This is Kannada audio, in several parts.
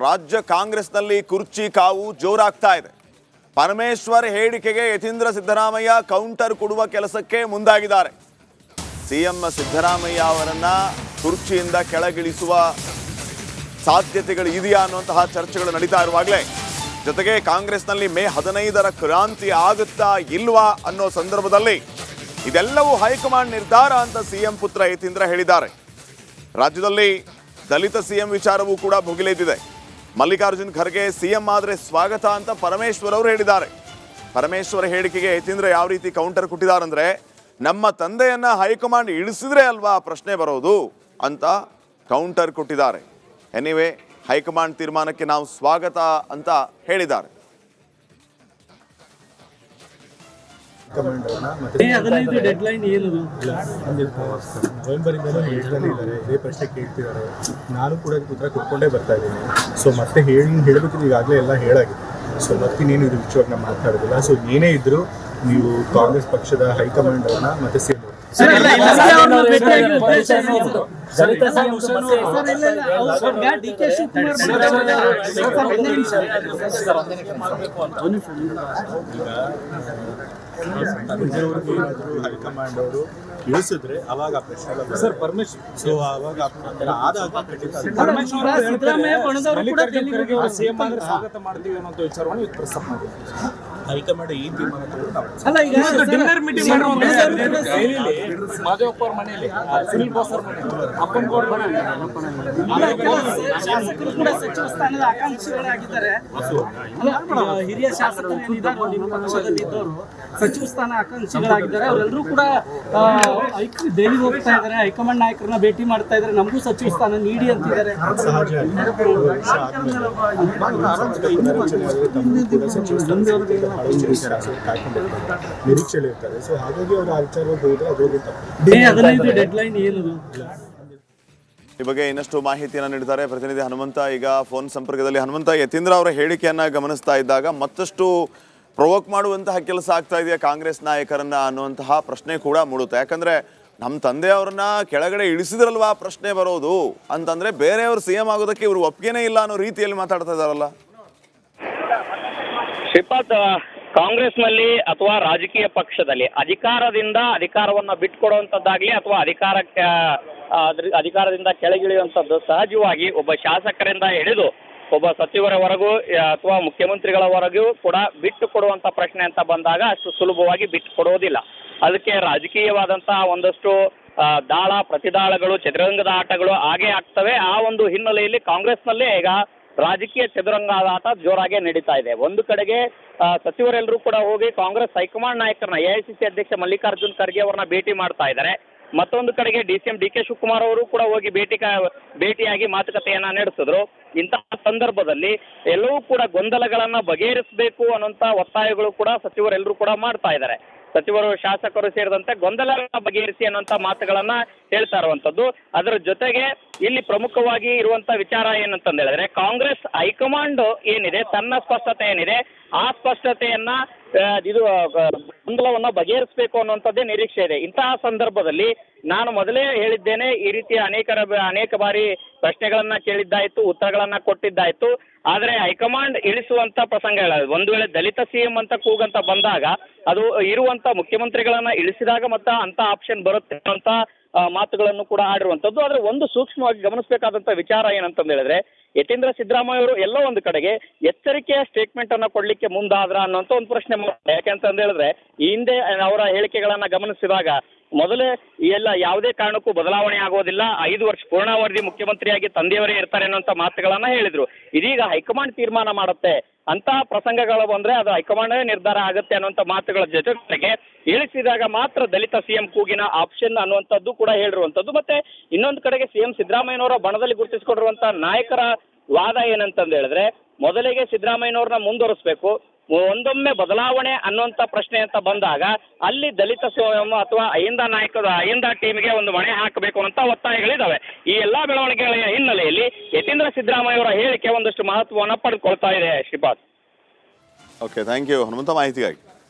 ರಾಜ್ಯ ಕಾಂಗ್ರೆಸ್ನಲ್ಲಿ ಕುರ್ಚಿ ಕಾವು ಜೋರಾಗ್ತಾ ಇದೆ. ಪರಮೇಶ್ವರ್ ಹೇಳಿಕೆಗೆ ಯತೀಂದ್ರ ಸಿದ್ದರಾಮಯ್ಯ ಕೌಂಟರ್ ಕೊಡುವ ಕೆಲಸಕ್ಕೆ ಮುಂದಾಗಿದ್ದಾರೆ. ಸಿಎಂ ಸಿದ್ದರಾಮಯ್ಯ ಅವರನ್ನ ಕುರ್ಚಿಯಿಂದ ಕೆಳಗಿಳಿಸುವ ಸಾಧ್ಯತೆಗಳು ಇದೆಯಾ ಅನ್ನುವಂತಹ ಚರ್ಚೆಗಳು ನಡೀತಾ ಇರುವಾಗಲೇ ಜೊತೆಗೆ ಕಾಂಗ್ರೆಸ್ನಲ್ಲಿ ಮೇ 15ರ ಕ್ರಾಂತಿ ಆಗುತ್ತಾ ಇಲ್ವಾ ಅನ್ನೋ ಸಂದರ್ಭದಲ್ಲಿ ಇದೆಲ್ಲವೂ ಹೈಕಮಾಂಡ್ ನಿರ್ಧಾರ ಅಂತ ಸಿಎಂ ಪುತ್ರ ಯತೀಂದ್ರ ಹೇಳಿದ್ದಾರೆ. ರಾಜ್ಯದಲ್ಲಿ ದಲಿತ ಸಿಎಂ ವಿಚಾರವೂ ಕೂಡ ಭುಗಿಲೆದ್ದಿದೆ. ಮಲ್ಲಿಕಾರ್ಜುನ್ ಖರ್ಗೆ ಸಿಎಂ ಆದರೆ ಸ್ವಾಗತ ಅಂತ ಪರಮೇಶ್ವರ್ ಅವರು ಹೇಳಿದ್ದಾರೆ. ಪರಮೇಶ್ವರ್ ಹೇಳಿಕೆಗೆ ಯತೀಂದ್ರ ಯಾವ ರೀತಿ ಕೌಂಟರ್ ಕೊಟ್ಟಿದ್ದಾರಂದ್ರೆ, ನಮ್ಮ ತಂದೆಯನ್ನ ಹೈಕಮಾಂಡ್ ಇಳಿಸಿದ್ರೆ ಅಲ್ವಾ ಪ್ರಶ್ನೆ ಬರೋದು ಅಂತ ಕೌಂಟರ್ ಕೊಟ್ಟಿದ್ದಾರೆ. ಎನಿವೆ ಹೈಕಮಾಂಡ್ ತೀರ್ಮಾನಕ್ಕೆ ನಾವು ಸ್ವಾಗತ ಅಂತ ಹೇಳಿದ್ದಾರೆ. ನವೆಂಬರಿಂದಲೂ ಹೇಳ್ತಾನೆ ಇದ್ದಾರೆ, ಇದೇ ಪ್ರಶ್ನೆ ಕೇಳ್ತಿದ್ದಾರೆ. ನಾನು ಕೂಡ ಉತ್ತರ ಕೊಟ್ಕೊಂಡೇ ಬರ್ತಾ ಇದ್ದೀನಿ. ಸೊ ಮತ್ತೆ ಹೇಳಬೇಕಿದ್ರೆ ಈಗಾಗಲೇ ಎಲ್ಲ ಹೇಳಾಗಿದೆ. ಸೊ ಮತ್ತಿನ್ನೇನು ಇದು ವಿಷಯವಾಗಿ ನಾವು ಮಾತಾಡೋದಿಲ್ಲ. ಸೊ ಏನೇ ಇದ್ದರೂ ನೀವು ಕಾಂಗ್ರೆಸ್ ಪಕ್ಷದ ಹೈಕಮಾಂಡ್ ಅವರನ್ನ ಮತ್ತೆ ಸೇಮ್ ಹೈಕಮಾಂಡ್ ಅವರು ಇಳಿಸಿದ್ರೆ ಅವಾಗ ಪ್ರಶ್ನೆ ಸರ್ ಪರಮೇಶ್ವರ್. ಸೊ ಅವಾಗ ಸ್ವಾಗತ ಮಾಡ್ತೀವಿ ಅನ್ನೋ ವಿಚಾರವನ್ನು ಪ್ರಸ್ತಾಪ ಮಾಡಿದ್ದೀವಿ. ಹೈಕಮಾಂಡ್ ಈ ತೀರ್ಮಾನ ಮಾದೇವಪ್ಪ ಅವ್ರ ಮನೆಯಲ್ಲಿ, ಸುನಿಲ್ ಬೋಸ್ ಅವ್ರ ಮನೆಯಲ್ಲಿ, ಅಪ್ಪನಗೌಡ ಶಾಸಕರು ಕೂಡ ಸಚಿವ ಸ್ಥಾನದ ಆಕಾಂಕ್ಷಿಗಳಾಗಿದ್ದಾರೆ. ಹಿರಿಯ ಶಾಸಕರು ಪಕ್ಷದಲ್ಲಿದ್ದವರು ಸಚಿವ ಸ್ಥಾನ ಆಕಾಂಕ್ಷಿಗಳಾಗಿದ್ದಾರೆ. ಅವರೆಲ್ಲರೂ ಕೂಡ ದೆಹಲಿಗೆ ಹೋಗ್ತಾ ಇದ್ದಾರೆ, ಹೈಕಮಾಂಡ್ ನಾಯಕರನ್ನ ಭೇಟಿ ಮಾಡ್ತಾ ಇದ್ದಾರೆ. ನಮಗೂ ಸಚಿವ ಸ್ಥಾನ ನೀಡಿ ಅಂತಿದ್ದಾರೆ. ನಿರೀಕ್ಷೆಯಲ್ಲಿ ಇರ್ತಾರೆ. ಸೊ ಹಾಗಾಗಿ ಅವರು ಆ ವಿಚಾರವಾಗಿ ಹೋದ್ರೆ ಡೆಡ್ಲೈನ್ ಏನದು ಈ ಬಗ್ಗೆ ಇನ್ನಷ್ಟು ಮಾಹಿತಿಯನ್ನು ನೀಡಿದ್ದಾರೆ ಪ್ರತಿನಿಧಿ ಹನುಮಂತ. ಈಗ ಫೋನ್ ಸಂಪರ್ಕದಲ್ಲಿ ಹನುಮಂತ, ಯತೀಂದ್ರ ಅವರ ಹೇಳಿಕೆಯನ್ನ ಗಮನಿಸ್ತಾ ಇದ್ದಾಗ ಮತ್ತಷ್ಟು ಪ್ರೊವೋಕ್ ಮಾಡುವಂತಹ ಕೆಲಸ ಆಗ್ತಾ ಇದೆಯಾ ಕಾಂಗ್ರೆಸ್ ನಾಯಕರನ್ನ ಅನ್ನುವಂತಹ ಪ್ರಶ್ನೆ ಕೂಡ ಮೂಡುತ್ತೆ. ಯಾಕಂದ್ರೆ ನಮ್ಮ ತಂದೆಯವ್ರನ್ನ ಕೆಳಗಡೆ ಇಳಿಸಿದ್ರಲ್ವಾ ಪ್ರಶ್ನೆ ಬರೋದು ಅಂತಂದ್ರೆ ಬೇರೆಯವರು ಸಿಎಂ ಆಗೋದಕ್ಕೆ ಇವರು ಒಪ್ಪಿಗೆನೇ ಇಲ್ಲ ಅನ್ನೋ ರೀತಿಯಲ್ಲಿ ಮಾತಾಡ್ತಾ ಇದಾರಲ್ಲ. ಶ್ರೀಪಾದ್, ಕಾಂಗ್ರೆಸ್ನಲ್ಲಿ ಅಥವಾ ರಾಜಕೀಯ ಪಕ್ಷದಲ್ಲಿ ಅಧಿಕಾರವನ್ನ ಬಿಟ್ಕೊಡುವಂಥದ್ದಾಗ್ಲಿ ಅಥವಾ ಅಧಿಕಾರದಿಂದ ಕೆಳಗಿಳಿಯುವಂಥದ್ದು ಸಹಜವಾಗಿ ಒಬ್ಬ ಶಾಸಕರಿಂದ ಹಿಡಿದು ಒಬ್ಬ ಸಚಿವರವರೆಗೂ ಅಥವಾ ಮುಖ್ಯಮಂತ್ರಿಗಳವರೆಗೂ ಕೂಡ ಬಿಟ್ಟು ಕೊಡುವಂಥ ಪ್ರಶ್ನೆ ಅಂತ ಬಂದಾಗ ಅಷ್ಟು ಸುಲಭವಾಗಿ ಬಿಟ್ಟು ಕೊಡೋದಿಲ್ಲ. ಅದಕ್ಕೆ ರಾಜಕೀಯವಾದಂತಹ ಒಂದಷ್ಟು ದಾಳ ಪ್ರತಿದಾಳಗಳು, ಚದುರಂಗದ ಆಟಗಳು ಹಾಗೇ ಆಗ್ತವೆ. ಆ ಒಂದು ಹಿನ್ನೆಲೆಯಲ್ಲಿ ಕಾಂಗ್ರೆಸ್ನಲ್ಲೇ ಈಗ ರಾಜಕೀಯ ಚದುರಂಗದ ಆಟ ಜೋರಾಗಿ ನಡೀತಾ ಇದೆ. ಒಂದು ಕಡೆಗೆ ಸಚಿವರೆಲ್ಲರೂ ಕೂಡ ಹೋಗಿ ಕಾಂಗ್ರೆಸ್ ಹೈಕಮಾಂಡ್ ನಾಯಕರನ್ನ ಎಐಸಿಸಿ ಅಧ್ಯಕ್ಷ ಮಲ್ಲಿಕಾರ್ಜುನ್ ಖರ್ಗೆ ಅವರನ್ನ ಭೇಟಿ ಮಾಡ್ತಾ ಇದ್ದಾರೆ. ಮತ್ತೊಂದು ಕಡೆಗೆ ಡಿಸಿಎಂ ಡಿ.ಕೆ. ಶಿವಕುಮಾರ್ ಅವರು ಕೂಡ ಹೋಗಿ ಭೇಟಿಯಾಗಿ ಮಾತುಕತೆಯನ್ನ ನಡೆಸಿದ್ರು. ಇಂತಹ ಸಂದರ್ಭದಲ್ಲಿ ಎಲ್ಲವೂ ಕೂಡ ಗೊಂದಲಗಳನ್ನ ಬಗೆಹರಿಸಬೇಕು ಅನ್ನುವಂತ ಒತ್ತಾಯಗಳು ಕೂಡ ಸಚಿವರೆಲ್ಲರೂ ಕೂಡ ಮಾಡ್ತಾ ಇದ್ದಾರೆ. ಸಚಿವರು, ಶಾಸಕರು ಸೇರಿದಂತೆ ಗೊಂದಲಗಳನ್ನ ಬಗೆಹರಿಸಿ ಅನ್ನುವಂಥ ಮಾತುಗಳನ್ನ ಹೇಳ್ತಾ ಇರುವಂತದ್ದು. ಅದರ ಜೊತೆಗೆ ಇಲ್ಲಿ ಪ್ರಮುಖವಾಗಿ ಇರುವಂತ ವಿಚಾರ ಏನಂತಂದ ಹೇಳಿದ್ರೆ, ಕಾಂಗ್ರೆಸ್ ಹೈಕಮಾಂಡ್ ಏನಿದೆ ತನ್ನ ಸ್ಪಷ್ಟತೆ ಏನಿದೆ ಆ ಸ್ಪಷ್ಟತೆಯನ್ನ ಇದು ಗೊಂದಲವನ್ನ ಬಗೆಹರಿಸಬೇಕು ಅನ್ನುವಂಥದ್ದೇ ನಿರೀಕ್ಷೆ ಇದೆ. ಇಂತಹ ಸಂದರ್ಭದಲ್ಲಿ ನಾನು ಮೊದಲೇ ಹೇಳಿದ್ದೇನೆ, ಈ ರೀತಿಯ ಅನೇಕ ಬಾರಿ ಪ್ರಶ್ನೆಗಳನ್ನ ಕೇಳಿದ್ದಾಯ್ತು, ಉತ್ತರಗಳನ್ನ ಕೊಟ್ಟಿದ್ದಾಯ್ತು. ಆದರೆ ಹೈಕಮಾಂಡ್ ಇಳಿಸುವಂತ ಪ್ರಸಂಗಗಳ ಒಂದು ವೇಳೆ ದಲಿತ ಸಿಎಂ ಅಂತ ಕೂಗಂತ ಬಂದಾಗ ಅದು ಇರುವಂತ ಮುಖ್ಯಮಂತ್ರಿಗಳನ್ನ ಇಳಿಸಿದಾಗ ಮತ್ತೆ ಅಂತ ಆಪ್ಷನ್ ಬರುತ್ತೆ ಅಂತ ಮಾತುಗಳನ್ನು ಕೂಡ ಆಡಿರುವಂತದ್ದು. ಆದ್ರೆ ಒಂದು ಸೂಕ್ಷ್ಮವಾಗಿ ಗಮನಿಸಬೇಕಾದಂತ ವಿಚಾರ ಏನಂತಂದ ಹೇಳಿದ್ರೆ, ಯತೀಂದ್ರ ಸಿದ್ದರಾಮಯ್ಯ ಅವರು ಎಲ್ಲೋ ಒಂದು ಕಡೆಗೆ ಎಚ್ಚರಿಕೆಯ ಸ್ಟೇಟ್ಮೆಂಟ್ ಅನ್ನ ಕೊಡ್ಲಿಕ್ಕೆ ಮುಂದಾದ್ರ ಅನ್ನೋಂತ ಒಂದು ಪ್ರಶ್ನೆ ಮಾಡ್ತಾರೆ. ಯಾಕೆಂತಂದ ಹೇಳಿದ್ರೆ, ಈ ಹಿಂದೆ ಅವರ ಹೇಳಿಕೆಗಳನ್ನ ಗಮನಿಸಿದಾಗ ಮೊದಲೇ ಎಲ್ಲ ಯಾವುದೇ ಕಾರಣಕ್ಕೂ ಬದಲಾವಣೆ ಆಗೋದಿಲ್ಲ, 5 ವರ್ಷ ಪೂರ್ಣಾವಧಿ ಮುಖ್ಯಮಂತ್ರಿಯಾಗಿ ತಂದೆಯವರೇ ಇರ್ತಾರೆ ಅನ್ನೋಂಥ ಮಾತುಗಳನ್ನ ಹೇಳಿದ್ರು. ಇದೀಗ ಹೈಕಮಾಂಡ್ ತೀರ್ಮಾನ ಮಾಡುತ್ತೆ ಅಂತಹ ಪ್ರಸಂಗಗಳು ಬಂದ್ರೆ ಅದು ಹೈಕಮಾಂಡ್ ನಿರ್ಧಾರ ಆಗುತ್ತೆ ಅನ್ನುವಂಥ ಮಾತುಗಳ ಜೊತೆಗೆ ಇಳಿಸಿದಾಗ ಮಾತ್ರ ದಲಿತ ಸಿಎಂ ಕೂಗಿನ ಆಪ್ಷನ್ ಅನ್ನುವಂಥದ್ದು ಕೂಡ ಹೇಳಿರುವಂಥದ್ದು. ಮತ್ತೆ ಇನ್ನೊಂದು ಕಡೆಗೆ ಸಿಎಂ ಸಿದ್ದರಾಮಯ್ಯನವರ ಬಣದಲ್ಲಿ ಗುರುತಿಸಿಕೊಂಡಿರುವಂತ ನಾಯಕರ ವಾದ ಏನಂತಂದು ಹೇಳಿದ್ರೆ, ಮೊದಲಿಗೆ ಸಿದ್ದರಾಮಯ್ಯನವ್ರನ್ನ ಮುಂದುವರಿಸಬೇಕು, ಒಂದೊಮ್ಮೆ ಬದಲಾವಣೆ ಅನ್ನುವಂಥ ಪ್ರಶ್ನೆ ಅಂತ ಬಂದಾಗ ಅಲ್ಲಿ ದಲಿತ ಅಥವಾ ಅಹಿಂದ ಟೀಮ್ಗೆ ಒಂದು ಮಣೆ ಹಾಕಬೇಕು ಅಂತ ಒತ್ತಾಯಗಳಿದ್ದಾವೆ. ಈ ಎಲ್ಲಾ ಬೆಳವಣಿಗೆಗಳ ಹಿನ್ನೆಲೆಯಲ್ಲಿ ಯತೀಂದ್ರ ಸಿದ್ದರಾಮಯ್ಯ ಅವರ ಹೇಳಿಕೆ ಒಂದಷ್ಟು ಮಹತ್ವವನ್ನು ಪಡೆದುಕೊಳ್ತಾ ಇದೆ. Shripad, okay, thank you Hanumanta ಮಾಹಿತಿಗಾಗಿ.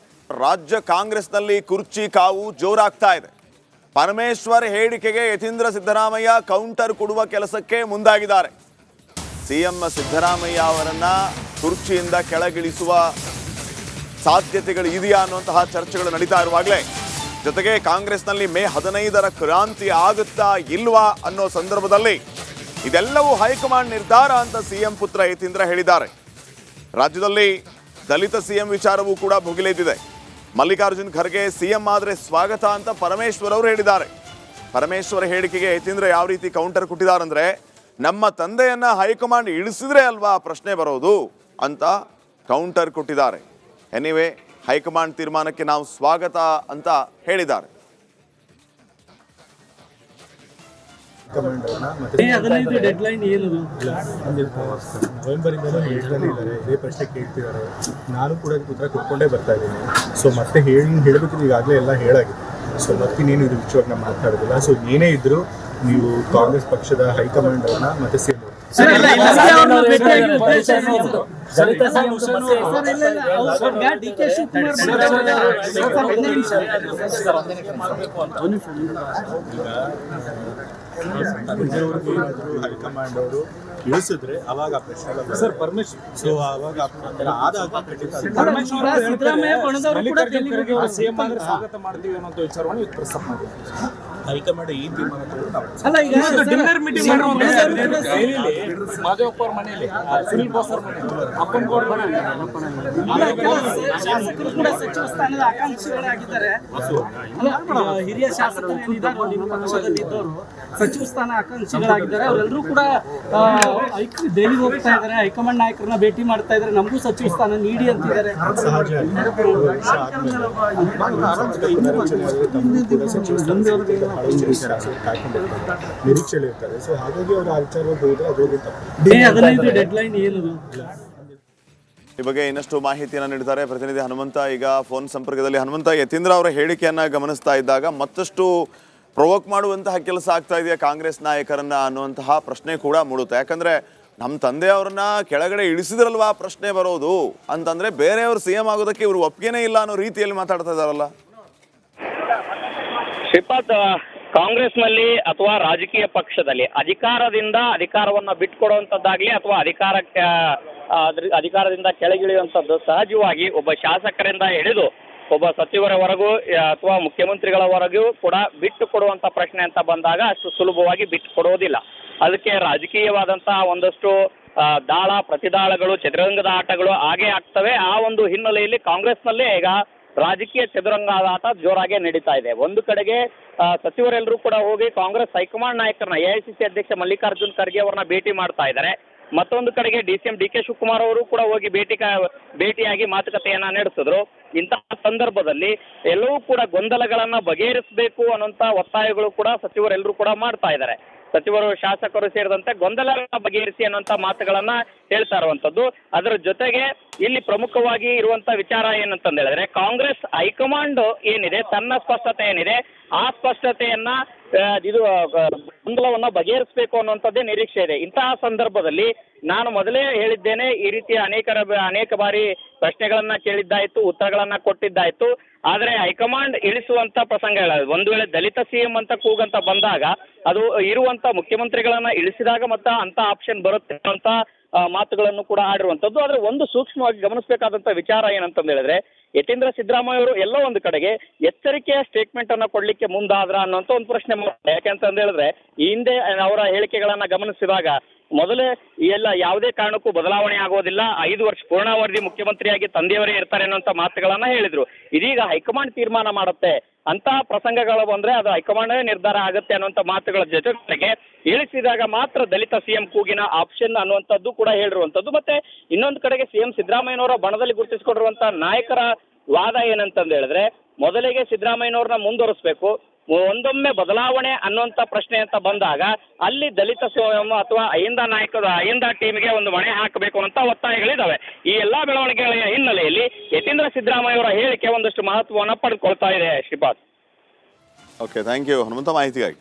ರಾಜ್ಯ ಕಾಂಗ್ರೆಸ್ನಲ್ಲಿ ಕುರ್ಚಿ ಕಾವು ಜೋರಾಗ್ತಾ ಇದೆ. ಪರಮೇಶ್ವರ್ ಹೇಳಿಕೆಗೆ ಯತೀಂದ್ರ ಸಿದ್ದರಾಮಯ್ಯ ಕೌಂಟರ್ ಕೊಡುವ ಕೆಲಸಕ್ಕೆ ಮುಂದಾಗಿದ್ದಾರೆ. ಸಿಎಂ ಸಿದ್ದರಾಮಯ್ಯ ಅವರನ್ನ ಕುರ್ಚಿಯಿಂದ ಕೆಳಗಿಳಿಸುವ ಸಾಧ್ಯತೆಗಳು ಇದೆಯಾ ಅನ್ನುವಂತಹ ಚರ್ಚೆಗಳು ನಡೀತಾ ಇರುವಾಗಲೇ ಜೊತೆಗೆ ಕಾಂಗ್ರೆಸ್ನಲ್ಲಿ ಮೇ 15ರ ಕ್ರಾಂತಿ ಆಗುತ್ತಾ ಇಲ್ವಾ ಅನ್ನೋ ಸಂದರ್ಭದಲ್ಲಿ ಇದೆಲ್ಲವೂ ಹೈಕಮಾಂಡ್ ನಿರ್ಧಾರ ಅಂತ ಸಿಎಂ ಪುತ್ರ ಯತೀಂದ್ರ ಹೇಳಿದ್ದಾರೆ. ರಾಜ್ಯದಲ್ಲಿ ದಲಿತ ಸಿಎಂ ವಿಚಾರವೂ ಕೂಡ ಭುಗಿಲೆದ್ದಿದೆ. ಮಲ್ಲಿಕಾರ್ಜುನ್ ಖರ್ಗೆ ಸಿಎಂ ಆದರೆ ಸ್ವಾಗತ ಅಂತ ಪರಮೇಶ್ವರ್ ಅವರು ಹೇಳಿದ್ದಾರೆ. ಪರಮೇಶ್ವರ್ ಹೇಳಿಕೆಗೆ ಯತೀಂದ್ರ ಯಾವ ರೀತಿ ಕೌಂಟರ್ ಕೊಟ್ಟಿದ್ದಾರಂದ್ರೆ, ನಮ್ಮ ತಂದೆಯನ್ನ ಹೈಕಮಾಂಡ್ ಇಳಿಸಿದ್ರೆ ಅಲ್ವಾ ಪ್ರಶ್ನೆ ಬರೋದು ಅಂತ ಕೌಂಟರ್ ಕೊಟ್ಟಿದ್ದಾರೆ. ಎನಿವೆ ಹೈಕಮಾಂಡ್ ತೀರ್ಮಾನಕ್ಕೆ ನಾವು ಸ್ವಾಗತ ಅಂತ ಹೇಳಿದ್ದಾರೆ. ಡೆಡ್ಲೈನ್ ಏನದು? ನವೆಂಬರಿಂದಲೂ ಹೇಳ್ತಾನೆ ಇದ್ದಾರೆ, ಇದೇ ಪ್ರಶ್ನೆ ಕೇಳ್ತಿದ್ದಾರೆ. ನಾನು ಕೂಡ ಉತ್ತರ ಕೊಟ್ಕೊಂಡೇ ಬರ್ತಾ ಇದ್ದೀನಿ. ಸೊ ಮತ್ತೆ ಹೇಳಬೇಕಿದ್ರೆ ಈಗಾಗಲೇ ಎಲ್ಲ ಹೇಳಾಗಿದೆ. ಸೊ ಮತ್ತಿನೇನು ಇದು ವಿಷಯವಾಗಿ ನಾವು ಮಾತಾಡೋದಿಲ್ಲ. ಸೊ ಏನೇ ಇದ್ದರೂ ನೀವು ಕಾಂಗ್ರೆಸ್ ಪಕ್ಷದ ಹೈಕಮಾಂಡ್ ಅವ್ರನ್ನ ಮತ್ತೆ ಸಿಎಂ ಹೈಕಮಾಂಡ್ ಅವರು ಇಳಿಸಿದ್ರೆ ಅವಾಗ ಪ್ರಶ್ನೆ ಸರ್ ಪರ್ಮಿಷನ್. ಸೊ ಅವಾಗ ಸ್ವಾಗತ ಮಾಡ್ತೀವಿ ಅನ್ನೋ ವಿಚಾರವನ್ನು ಪ್ರಸ್ತಾಪ ಮಾಡಿದ್ದಾರೆ. ಹೈಕಮಾಂಡ್ ಈ ತೀರ್ಮಾನ ಸಚಿವ ಸ್ಥಾನದ ಆಕಾಂಕ್ಷಿಗಳಾಗಿದ್ದಾರೆ. ಹಿರಿಯ ಶಾಸಕರು ನಿಮ್ಮ ಪಕ್ಷದಲ್ಲಿ ಇದ್ದವರು ಸಚಿವ ಸ್ಥಾನ ಆಕಾಂಕ್ಷಿಗಳಾಗಿದ್ದಾರೆ. ಅವರೆಲ್ಲರೂ ಕೂಡ ದೆಹಲಿಗೆ ಹೋಗ್ತಾ ಇದ್ದಾರೆ, ಹೈಕಮಾಂಡ್ ನಾಯಕರನ್ನ ಭೇಟಿ ಮಾಡ್ತಾ ಇದ್ದಾರೆ. ನಮಗೂ ಸಚಿವ ಸ್ಥಾನ ನೀಡಿ ಅಂತಿದ್ದಾರೆ. ನಿರೀಕ್ಷೆಯಲ್ಲಿ ಇರ್ತಾರೆ. ಸೊ ಹಾಗಾಗಿ ಅವರು ಆ ವಿಚಾರವಾಗಿ ಹೋದ್ರೆ ಅದು ಡೆಡ್ಲೈನ್ ಏನದು? ಈ ಬಗ್ಗೆ ಇನ್ನಷ್ಟು ಮಾಹಿತಿಯನ್ನು ನೀಡಿದ್ದಾರೆ ಪ್ರತಿನಿಧಿ ಹನುಮಂತ. ಈಗ ಫೋನ್ ಸಂಪರ್ಕದಲ್ಲಿ ಹನುಮಂತ, ಯತೀಂದ್ರ ಅವರ ಹೇಳಿಕೆಯನ್ನ ಗಮನಿಸ್ತಾ ಇದ್ದಾಗ ಮತ್ತಷ್ಟು ಪ್ರೊವೋಕ್ ಮಾಡುವಂತಹ ಕೆಲಸ ಆಗ್ತಾ ಇದೆಯಾ ಕಾಂಗ್ರೆಸ್ ನಾಯಕರನ್ನ ಅನ್ನುವಂತಹ ಪ್ರಶ್ನೆ ಕೂಡ ಮೂಡುತ್ತೆ. ಯಾಕಂದ್ರೆ ನಮ್ಮ ತಂದೆಯವ್ರನ್ನ ಕೆಳಗಡೆ ಇಳಿಸಿದ್ರಲ್ವಾ ಪ್ರಶ್ನೆ ಬರೋದು ಅಂತಂದ್ರೆ, ಬೇರೆಯವರು ಸಿಎಂ ಆಗೋದಕ್ಕೆ ಇವರು ಒಪ್ಪಿಗೆನೇ ಇಲ್ಲ ಅನ್ನೋ ರೀತಿಯಲ್ಲಿ ಮಾತಾಡ್ತಾ ಇದಾರಲ್ಲ. ಶ್ರೀಪಾದ್, ಕಾಂಗ್ರೆಸ್ನಲ್ಲಿ ಅಥವಾ ರಾಜಕೀಯ ಪಕ್ಷದಲ್ಲಿ ಅಧಿಕಾರದಿಂದ ಬಿಟ್ಕೊಡುವಂಥದ್ದಾಗ್ಲಿ ಅಥವಾ ಅಧಿಕಾರದಿಂದ ಕೆಳಗಿಳಿಯುವಂಥದ್ದು ಸಹಜವಾಗಿ ಒಬ್ಬ ಶಾಸಕರಿಂದ ಹಿಡಿದು ಒಬ್ಬ ಸಚಿವರವರೆಗೂ ಅಥವಾ ಮುಖ್ಯಮಂತ್ರಿಗಳವರೆಗೂ ಕೂಡ ಬಿಟ್ಟು ಕೊಡುವಂಥ ಪ್ರಶ್ನೆ ಅಂತ ಬಂದಾಗ ಅಷ್ಟು ಸುಲಭವಾಗಿ ಬಿಟ್ಟು ಕೊಡೋದಿಲ್ಲ. ಅದಕ್ಕೆ ರಾಜಕೀಯವಾದಂತಹ ಒಂದಷ್ಟು ದಾಳ ಪ್ರತಿದಾಳಗಳು, ಚದುರಂಗದ ಆಟಗಳು ಹಾಗೇ ಆಗ್ತವೆ. ಆ ಒಂದು ಹಿನ್ನೆಲೆಯಲ್ಲಿ ಕಾಂಗ್ರೆಸ್ನಲ್ಲೇ ಈಗ ರಾಜಕೀಯ ಚದುರಂಗದ ಆಟ ಜೋರಾಗಿ ನಡೀತಾ ಇದೆ. ಒಂದು ಕಡೆಗೆ ಸಚಿವರೆಲ್ಲರೂ ಕೂಡ ಹೋಗಿ ಕಾಂಗ್ರೆಸ್ ಹೈಕಮಾಂಡ್ ನಾಯಕರನ್ನ ಎಐಸಿಸಿ ಅಧ್ಯಕ್ಷ ಮಲ್ಲಿಕಾರ್ಜುನ್ ಖರ್ಗೆ ಅವರನ್ನ ಭೇಟಿ ಮಾಡ್ತಾ ಇದ್ದಾರೆ. ಮತ್ತೊಂದು ಕಡೆಗೆ ಡಿಸಿಎಂ ಡಿ.ಕೆ. ಶಿವಕುಮಾರ್ ಅವರು ಕೂಡ ಹೋಗಿ ಭೇಟಿಯಾಗಿ ಮಾತುಕತೆಯನ್ನ ನಡೆಸಿದ್ರು. ಇಂತಹ ಸಂದರ್ಭದಲ್ಲಿ ಎಲ್ಲವೂ ಕೂಡ ಗೊಂದಲಗಳನ್ನ ಬಗೆಹರಿಸಬೇಕು ಅನ್ನೋಂಥ ಒತ್ತಾಯಗಳು ಕೂಡ ಸಚಿವರೆಲ್ಲರೂ ಕೂಡ ಮಾಡ್ತಾ ಇದ್ದಾರೆ. ಸಚಿವರು, ಶಾಸಕರು ಸೇರಿದಂತೆ ಗೊಂದಲಗಳನ್ನ ಬಗೆಹರಿಸಿ ಅನ್ನೋಂಥ ಮಾತುಗಳನ್ನ ಹೇಳ್ತಾ ಇರುವಂತದ್ದು. ಅದರ ಜೊತೆಗೆ ಇಲ್ಲಿ ಪ್ರಮುಖವಾಗಿ ಇರುವಂತ ವಿಚಾರ ಏನಂತಂದ ಹೇಳಿದ್ರೆ, ಕಾಂಗ್ರೆಸ್ ಹೈಕಮಾಂಡ್ ಏನಿದೆ ತನ್ನ ಸ್ಪಷ್ಟತೆ ಏನಿದೆ ಆ ಸ್ಪಷ್ಟತೆಯನ್ನ ಇದು ಗೊಂದಲವನ್ನ ಬಗೆಹರಿಸಬೇಕು ಅನ್ನುವಂಥದ್ದೇ ನಿರೀಕ್ಷೆ ಇದೆ. ಇಂತಹ ಸಂದರ್ಭದಲ್ಲಿ ನಾನು ಮೊದಲೇ ಹೇಳಿದ್ದೇನೆ, ಈ ರೀತಿಯ ಅನೇಕ ಬಾರಿ ಪ್ರಶ್ನೆಗಳನ್ನ ಕೇಳಿದ್ದಾಯ್ತು, ಉತ್ತರಗಳನ್ನ ಕೊಟ್ಟಿದ್ದಾಯ್ತು. ಆದರೆ ಹೈಕಮಾಂಡ್ ಇಳಿಸುವಂತ ಪ್ರಸಂಗಗಳ ಒಂದು ವೇಳೆ ದಲಿತ ಸಿಎಂ ಅಂತ ಕೂಗಂತ ಬಂದಾಗ ಅದು ಇರುವಂತ ಮುಖ್ಯಮಂತ್ರಿಗಳನ್ನ ಇಳಿಸಿದಾಗ ಮತ್ತೆ ಅಂತ ಆಪ್ಷನ್ ಬರುತ್ತೆ ಅಂತ ಮಾತುಗಳನ್ನು ಕೂಡ ಆಡಿರುವಂತದ್ದು. ಆದ್ರೆ ಒಂದು ಸೂಕ್ಷ್ಮವಾಗಿ ಗಮನಿಸಬೇಕಾದಂತ ವಿಚಾರ ಏನಂತಂದ ಹೇಳಿದ್ರೆ, ಯತೀಂದ್ರ ಸಿದ್ದರಾಮಯ್ಯ ಅವರು ಎಲ್ಲೋ ಒಂದು ಕಡೆಗೆ ಎಚ್ಚರಿಕೆಯ ಸ್ಟೇಟ್ಮೆಂಟ್ ಅನ್ನ ಕೊಡ್ಲಿಕ್ಕೆ ಮುಂದಾದ್ರ ಅನ್ನೋಂತ ಒಂದು ಪ್ರಶ್ನೆ ಮಾಡ್ತಾರೆ. ಯಾಕೆಂತಂದ ಹೇಳಿದ್ರೆ, ಈ ಹಿಂದೆ ಅವರ ಹೇಳಿಕೆಗಳನ್ನ ಗಮನಿಸಿದಾಗ ಮೊದಲೇ ಯಾವುದೇ ಕಾರಣಕ್ಕೂ ಬದಲಾವಣೆ ಆಗೋದಿಲ್ಲ, 5 ವರ್ಷ ಪೂರ್ಣಾವಧಿ ಮುಖ್ಯಮಂತ್ರಿಯಾಗಿ ತಂದೆಯವರೇ ಇರ್ತಾರೆ ಅನ್ನೋಂಥ ಮಾತುಗಳನ್ನ ಹೇಳಿದ್ರು. ಇದೀಗ ಹೈಕಮಾಂಡ್ ತೀರ್ಮಾನ ಮಾಡುತ್ತೆ ಅಂತಹ ಪ್ರಸಂಗಗಳು ಬಂದ್ರೆ ಅದು ಹೈಕಮಾಂಡ್ ನಿರ್ಧಾರ ಆಗುತ್ತೆ ಅನ್ನುವಂಥ ಮಾತುಗಳ ಜೊತೆಗೆ ಇಳಿಸಿದಾಗ ಮಾತ್ರ ದಲಿತ ಸಿಎಂ ಕೂಗಿನ ಆಪ್ಷನ್ ಅನ್ನುವಂಥದ್ದು ಕೂಡ ಹೇಳಿರುವಂಥದ್ದು. ಮತ್ತೆ ಇನ್ನೊಂದು ಕಡೆಗೆ ಸಿಎಂ ಸಿದ್ದರಾಮಯ್ಯನವರ ಬಣದಲ್ಲಿ ಗುರುತಿಸಿಕೊಂಡಿರುವಂತ ನಾಯಕರ ವಾದ ಏನಂತಂದು ಹೇಳಿದ್ರೆ, ಮೊದಲಿಗೆ ಸಿದ್ದರಾಮಯ್ಯನವ್ರನ್ನ ಮುಂದುವರಿಸಬೇಕು, ಒಂದೊಮ್ಮೆ ಬದಲಾವಣೆ ಅನ್ನುವಂಥ ಪ್ರಶ್ನೆ ಅಂತ ಬಂದಾಗ ಅಲ್ಲಿ ದಲಿತ ಅಥವಾ ಅಹಿಂದ ಟೀಮ್ಗೆ ಒಂದು ಮಣೆ ಹಾಕಬೇಕು ಅಂತ ಒತ್ತಾಯಗಳಿದ್ದಾವೆ. ಈ ಎಲ್ಲಾ ಬೆಳವಣಿಗೆಗಳ ಹಿನ್ನೆಲೆಯಲ್ಲಿ ಯತೀಂದ್ರ ಸಿದ್ದರಾಮಯ್ಯ ಅವರ ಹೇಳಿಕೆ ಒಂದಷ್ಟು ಮಹತ್ವವನ್ನು ಪಡೆದುಕೊಳ್ತಾ ಇದೆ. Shripad, okay, thank you Hanumanta ಮಾಹಿತಿಗಾಗಿ.